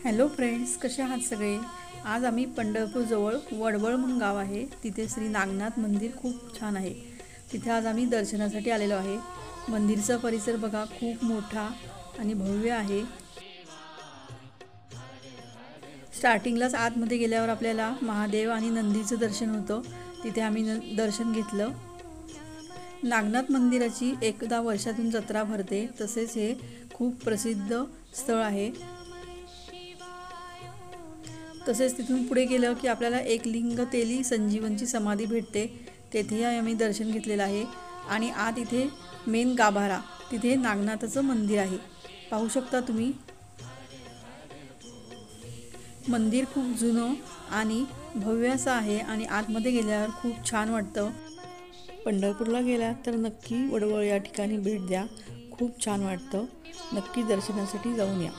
Hello friends, कसे आहात सगळे? आज आम्ही पंढरपूरजवळ वडवळ म्हणून गाव आहे, तिथे श्री नागनाथ मंदिर खूप छान आहे. तिथे आज आम्ही दर्शनासाठी आलेलो आहे. मंदिरचा परिसर बघा, खूप मोठा आणि भव्य आहे. स्टार्टिंगलाच आतमध्ये गेल्यावर आपल्याला महादेव आणि नंदीचं दर्शन होतं. तिथे आम्ही दर्शन घेतलं. नागनाथ मंदिराची एकदा वर्षातून जत्रा भरते, तसेच हे खूप प्रसिद्ध स्थळ आहे. तसेच तिथून पुढे गेलं की आपल्याला एक लिंग तेली संजीवनची समाधी भेटते, तेथेही आम्ही दर्शन घेतलेलं आहे. आणि आत इथे मेन गाभारा, तिथे नागनाथाचं मंदिर आहे, पाहू शकता तुम्ही. मंदिर खूप जुनं आणि भव्य असं आहे आणि आतमध्ये गेल्यावर खूप छान वाटतं. पंढरपूरला गेला तर नक्की वडवळ या ठिकाणी भेट द्या, खूप छान वाटतं. नक्की दर्शनासाठी जाऊन या.